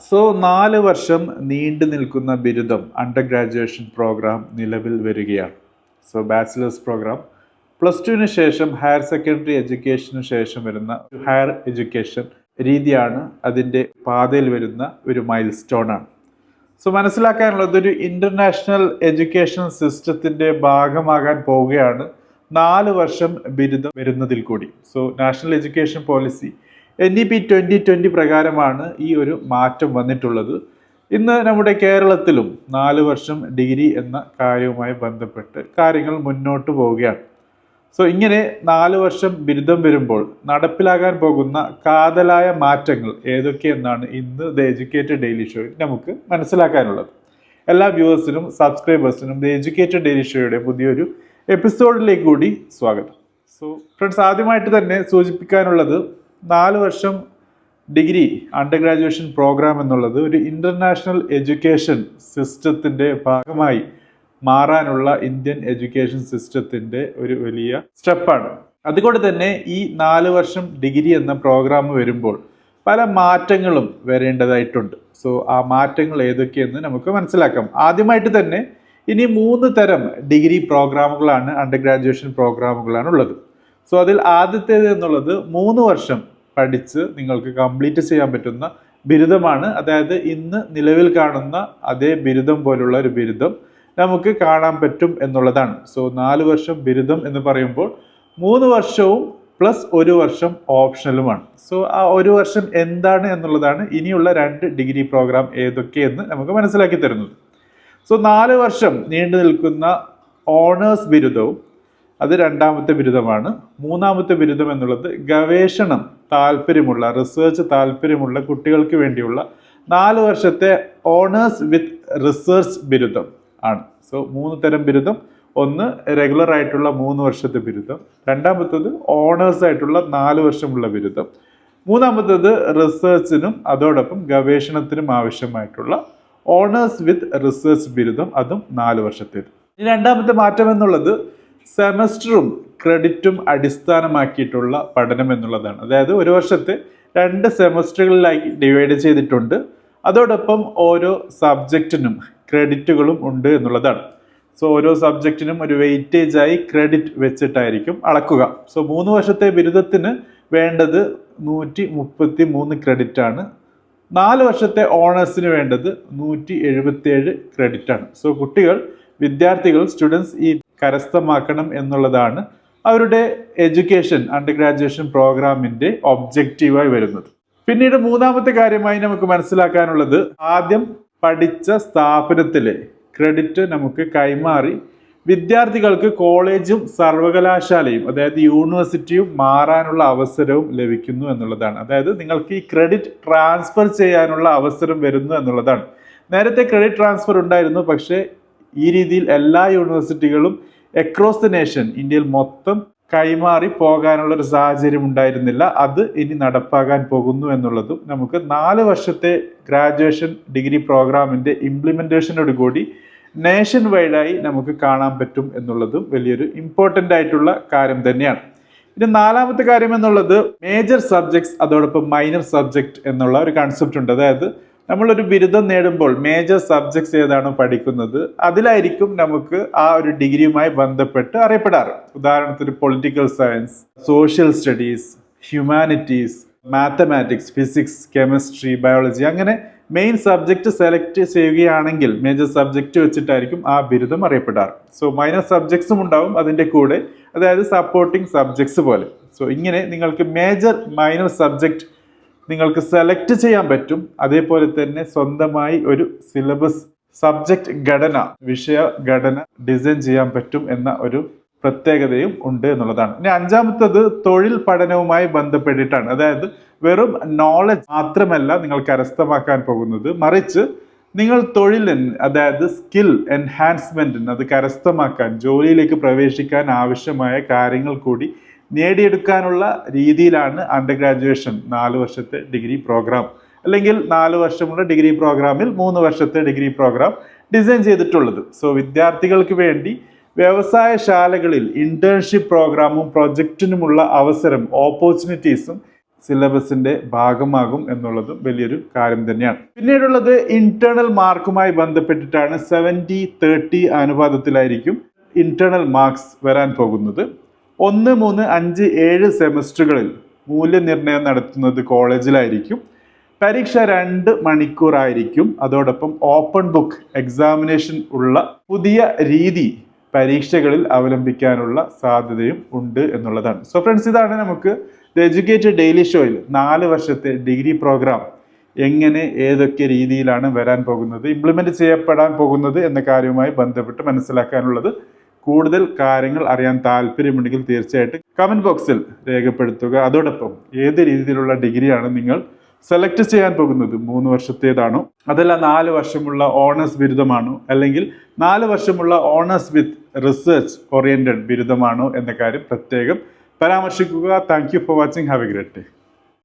So 4 വർഷം നീണ്ടു നിൽക്കുന്ന ബിരുദം അണ്ടർ ഗ്രാജുവേഷൻ പ്രോഗ്രാം നിലവിൽ വരികയാണ്. സോ ബാച്ചിലേഴ്സ് പ്രോഗ്രാം +2 ശേഷം ഹയർ സെക്കൻഡറി എഡ്യൂക്കേഷന് ശേഷം വരുന്ന ഹയർ എഡ്യൂക്കേഷൻ രീതിയാണ് അതിൻ്റെ പാതയിൽ വരുന്ന ഒരു മൈൽ സ്റ്റോൺ ആണ്. സോ മനസ്സിലാക്കാനുള്ളത് ഒരു ഇൻ്റർനാഷണൽ എഡ്യൂക്കേഷൻ സിസ്റ്റത്തിൻ്റെ ഭാഗമാകാൻ പോവുകയാണ് 4 വർഷം ബിരുദം വരുന്നതിൽ കൂടി. So national education policy NEP 2020 പ്രകാരമാണ് ഈ ഒരു മാറ്റം വന്നിട്ടുള്ളത്. ഇന്ന് നമ്മുടെ കേരളത്തിലും 4 വർഷം ഡിഗ്രി എന്ന കാര്യവുമായി ബന്ധപ്പെട്ട് കാര്യങ്ങൾ മുന്നോട്ട് പോവുകയാണ്. സോ ഇങ്ങനെ 4 വർഷം ബിരുദം വരുമ്പോൾ നടപ്പിലാകാൻ പോകുന്ന കാതലായ മാറ്റങ്ങൾ ഏതൊക്കെയെന്നാണ് ഇന്ന് ദ എഡ്യൂക്കേറ്റഡ് ഡെയിലി ഷോയിൽ നമുക്ക് മനസ്സിലാക്കാനുള്ളത്. എല്ലാ വ്യൂവേഴ്സിനും സബ്സ്ക്രൈബേഴ്സിനും ദ എഡ്യൂക്കേറ്റഡ് ഡെയിലി ഷോയുടെ പുതിയൊരു എപ്പിസോഡിലേക്ക് കൂടി സ്വാഗതം. സോ ഫ്രണ്ട്സ്, ആദ്യമായിട്ട് തന്നെ സൂചിപ്പിക്കാനുള്ളത് 4 വർഷം ഡിഗ്രി അണ്ടർ ഗ്രാജുവേഷൻ പ്രോഗ്രാം എന്നുള്ളത് ഒരു ഇൻ്റർനാഷണൽ എഡ്യൂക്കേഷൻ സിസ്റ്റത്തിൻ്റെ ഭാഗമായി മാറാനുള്ള ഇന്ത്യൻ എഡ്യൂക്കേഷൻ സിസ്റ്റത്തിൻ്റെ ഒരു വലിയ സ്റ്റെപ്പാണ്. അതുകൊണ്ട് തന്നെ ഈ 4 വർഷം ഡിഗ്രി എന്ന പ്രോഗ്രാം വരുമ്പോൾ പല മാറ്റങ്ങളും വരേണ്ടതായിട്ടുണ്ട്. സോ ആ മാറ്റങ്ങൾ ഏതൊക്കെയെന്ന് നമുക്ക് മനസ്സിലാക്കാം. ആദ്യമായിട്ട് തന്നെ ഇനി 3 തരം ഡിഗ്രി പ്രോഗ്രാമുകളാണ് അണ്ടർ ഗ്രാജുവേഷൻ പ്രോഗ്രാമുകളാണ് ഉള്ളത്. സോ അതിൽ ആദ്യത്തേത് എന്നുള്ളത് 3 വർഷം പഠിച്ച് നിങ്ങൾക്ക് കംപ്ലീറ്റ് ചെയ്യാൻ പറ്റുന്ന ബിരുദമാണ്. അതായത് ഇന്ന് നിലവിൽ കാണുന്ന അതേ ബിരുദം പോലുള്ള ഒരു ബിരുദം നമുക്ക് കാണാൻ പറ്റും എന്നുള്ളതാണ്. സോ 4 വർഷം ബിരുദം എന്ന് പറയുമ്പോൾ 3 വർഷവും പ്ലസ് 1 വർഷം ഓപ്ഷണലുമാണ്. സോ ആ 1 വർഷം എന്താണ് എന്നുള്ളതാണ് ഇനിയുള്ള 2 ഡിഗ്രി പ്രോഗ്രാം ഏതൊക്കെയെന്ന് നമുക്ക് മനസ്സിലാക്കി തരുന്നത്. സോ 4 വർഷം നീണ്ടു നിൽക്കുന്ന ഓണേഴ്സ് ബിരുദവും അത് 2ാമത്തെ ബിരുദമാണ്. 3ാമത്തെ ബിരുദം എന്നുള്ളത് ഗവേഷണം താല്പര്യമുള്ള റിസർച്ച് താല്പര്യമുള്ള കുട്ടികൾക്ക് വേണ്ടിയുള്ള 4 വർഷത്തെ ഓണേഴ്സ് വിത്ത് റിസർച്ച് ബിരുദം ആണ്. സോ 3 തരം ബിരുദം. ഒന്ന് റെഗുലർ ആയിട്ടുള്ള 3 വർഷത്തെ ബിരുദം, 2ാമത്തേത് ഓണേഴ്സ് ആയിട്ടുള്ള 4 വർഷമുള്ള ബിരുദം, 3ാമത്തേത് റിസർച്ചിനും അതോടൊപ്പം ഗവേഷണത്തിനും ആവശ്യമായിട്ടുള്ള ഓണേഴ്സ് വിത്ത് റിസർച്ച് ബിരുദം, അതും 4 വർഷത്തേത്. ഇനി 2ാമത്തെ മാറ്റം എന്നുള്ളത് സെമസ്റ്ററും ക്രെഡിറ്റും അടിസ്ഥാനമാക്കിയിട്ടുള്ള പഠനം എന്നുള്ളതാണ്. അതായത് 1 വർഷത്തെ 2 സെമസ്റ്ററുകളിലായി ഡിവൈഡ് ചെയ്തിട്ടുണ്ട്. അതോടൊപ്പം ഓരോ സബ്ജക്റ്റിനും ക്രെഡിറ്റുകളും ഉണ്ട് എന്നുള്ളതാണ്. സോ ഓരോ സബ്ജക്റ്റിനും ഒരു വെയിറ്റേജായി ക്രെഡിറ്റ് വെച്ചിട്ടായിരിക്കും അളക്കുക. സോ 3 വർഷത്തെ ബിരുദത്തിന് വേണ്ടത് 133 ക്രെഡിറ്റ് ആണ്. 4 വർഷത്തെ ഓണേഴ്സിന് വേണ്ടത് 177 ക്രെഡിറ്റ് ആണ്. സോ വിദ്യാർത്ഥികൾ സ്റ്റുഡൻസ് ഈ കരസ്ഥമാക്കണം എന്നുള്ളതാണ് അവരുടെ എഡ്യൂക്കേഷൻ അണ്ടർ ഗ്രാജുവേഷൻ പ്രോഗ്രാമിൻ്റെ ഒബ്ജക്റ്റീവായി വരുന്നത്. പിന്നീട് 3ാമത്തെ കാര്യമായി നമുക്ക് മനസ്സിലാക്കാനുള്ളത് ആദ്യം പഠിച്ച സ്ഥാപനത്തിലെ ക്രെഡിറ്റ് നമുക്ക് കൈമാറി വിദ്യാർത്ഥികൾക്ക് കോളേജും സർവകലാശാലയും അതായത് യൂണിവേഴ്സിറ്റിയും മാറാനുള്ള അവസരവും ലഭിക്കുന്നു എന്നുള്ളതാണ്. അതായത് നിങ്ങൾക്ക് ഈ ക്രെഡിറ്റ് ട്രാൻസ്ഫർ ചെയ്യാനുള്ള അവസരം വരുന്നു എന്നുള്ളതാണ്. നേരത്തെ ക്രെഡിറ്റ് ട്രാൻസ്ഫർ ഉണ്ടായിരുന്നു, പക്ഷേ ഈ രീതിയിൽ എല്ലാ യൂണിവേഴ്സിറ്റികളും അക്രോസ് ദ നേഷൻ ഇന്ത്യയിൽ മൊത്തം കൈമാറി പോകാനുള്ള ഒരു സാഹചര്യം ഉണ്ടായിരുന്നില്ല. അത് ഇനി നടപ്പാകാൻ പോകുന്നു എന്നുള്ളതും നമുക്ക് 4 വർഷത്തെ ഗ്രാജുവേഷൻ ഡിഗ്രി പ്രോഗ്രാമിൻ്റെ ഇംപ്ലിമെൻറ്റേഷനോട് കൂടി നേഷൻ വൈഡായി നമുക്ക് കാണാൻ പറ്റും എന്നുള്ളതും വലിയൊരു ഇമ്പോർട്ടൻ്റ് ആയിട്ടുള്ള കാര്യം തന്നെയാണ്. ഇനി 4ാമത്തെ കാര്യം എന്നുള്ളത് മേജർ സബ്ജക്ട്സ് അതോടൊപ്പം മൈനർ സബ്ജക്റ്റ് എന്നുള്ള ഒരു കൺസെപ്റ്റ് ഉണ്ട്. അതായത് നമ്മളൊരു ബിരുദം നേടുമ്പോൾ മേജർ സബ്ജക്ട്സ് ഏതാണോ പഠിക്കുന്നത് അതിലായിരിക്കും നമുക്ക് ആ ഒരു ഡിഗ്രിയുമായി ബന്ധപ്പെട്ട് അറിയപ്പെടാറ്. ഉദാഹരണത്തിന് political science, social studies, humanities, mathematics, physics, chemistry, biology, അങ്ങനെ മെയിൻ സബ്ജക്റ്റ് സെലക്ട് ചെയ്യുകയാണെങ്കിൽ മേജർ സബ്ജക്റ്റ് വെച്ചിട്ടായിരിക്കും ആ ബിരുദം അറിയപ്പെടാറ്. സോ മൈനർ സബ്ജക്ട്സും ഉണ്ടാവും അതിൻ്റെ കൂടെ, അതായത് സപ്പോർട്ടിംഗ് സബ്ജക്ട്സ് പോലെ. സോ ഇങ്ങനെ നിങ്ങൾക്ക് മേജർ മൈനർ സബ്ജക്റ്റ് നിങ്ങൾക്ക് സെലക്ട് ചെയ്യാൻ പറ്റും. അതേപോലെ തന്നെ സ്വന്തമായി ഒരു സിലബസ് സബ്ജക്റ്റ് ഘടന, വിഷയ ഘടന ഡിസൈൻ ചെയ്യാൻ പറ്റും എന്ന ഒരു പ്രത്യേകതയും ഉണ്ട് എന്നുള്ളതാണ്. ഇനി 5ാമത്തേത് തൊഴിൽ പഠനവുമായി ബന്ധപ്പെട്ടിട്ടാണ്. അതായത് വെറും നോളജ് മാത്രമല്ല നിങ്ങൾ കരസ്ഥമാക്കാൻ പോകുന്നത്, മറിച്ച് നിങ്ങൾ തൊഴിലിന് അതായത് സ്കിൽ എൻഹാൻസ്മെന്റിന് അത് കരസ്ഥമാക്കാൻ ജോലിയിലേക്ക് പ്രവേശിക്കാൻ ആവശ്യമായ കാര്യങ്ങൾ കൂടി നേടിയെടുക്കാനുള്ള രീതിയിലാണ് അണ്ടർ ഗ്രാജുവേഷൻ 4 വർഷത്തെ ഡിഗ്രി പ്രോഗ്രാം അല്ലെങ്കിൽ 4 വർഷമുള്ള ഡിഗ്രി പ്രോഗ്രാമിൽ 3 വർഷത്തെ ഡിഗ്രി പ്രോഗ്രാം ഡിസൈൻ ചെയ്തിട്ടുള്ളത്. സോ വിദ്യാർത്ഥികൾക്ക് വേണ്ടി വ്യവസായശാലകളിൽ ഇന്റേൺഷിപ്പ് പ്രോഗ്രാമും പ്രൊജക്റ്റിനുമുള്ള അവസരം ഓപ്പർച്യൂണിറ്റീസും സിലബസിന്റെ ഭാഗമാകും എന്നുള്ളതും വലിയൊരു കാര്യം തന്നെയാണ്. പിന്നീടുള്ളത് ഇന്റേണൽ മാർക്കുമായി ബന്ധപ്പെട്ടിട്ടാണ്. 70-30 അനുപാതത്തിലായിരിക്കും ഇന്റേണൽ മാർക്സ് വരാൻ പോകുന്നത്. 1, 3, 5, 7 സെമസ്റ്ററുകളിൽ മൂല്യനിർണ്ണയം നടത്തുന്നത് കോളേജിലായിരിക്കും. പരീക്ഷ 2 മണിക്കൂറായിരിക്കും. അതോടൊപ്പം ഓപ്പൺ ബുക്ക് എക്സാമിനേഷൻ ഉള്ള പുതിയ രീതി പരീക്ഷകളിൽ അവലംബിക്കാനുള്ള സാധ്യതയും ഉണ്ട് എന്നുള്ളതാണ്. സോ ഫ്രണ്ട്സ്, ഇതാണ് നമുക്ക് ദ എഡ്യൂക്കേറ്റഡ് ഡെയിലി ഷോയിൽ 4 വർഷത്തെ ഡിഗ്രി പ്രോഗ്രാം എങ്ങനെ ഏതൊക്കെ രീതിയിലാണ് വരാൻ പോകുന്നത്, ഇംപ്ലിമെന്റ് ചെയ്യപ്പെടാൻ പോകുന്നത് എന്ന കാര്യവുമായി ബന്ധപ്പെട്ട് മനസ്സിലാക്കാനുള്ളത്. കൂടുതൽ കാര്യങ്ങൾ അറിയാൻ താല്പര്യമുണ്ടെങ്കിൽ തീർച്ചയായിട്ടും കമന്റ് ബോക്സിൽ രേഖപ്പെടുത്തുക. അതോടൊപ്പം ഏത് രീതിയിലുള്ള ഡിഗ്രിയാണ് നിങ്ങൾ സെലക്ട് ചെയ്യാൻ പോകുന്നത്, 3 വർഷത്തേതാണോ അതല്ല 4 വർഷമുള്ള ഓണേഴ്സ് ബിരുദമാണോ അല്ലെങ്കിൽ 4 വർഷമുള്ള ഓണേഴ്സ് വിത്ത് റിസർച്ച് ഓറിയന്റഡ് ബിരുദമാണോ എന്ന കാര്യം പ്രത്യേകം പരാമർശിക്കുക. Thank you for watching. Have a great day.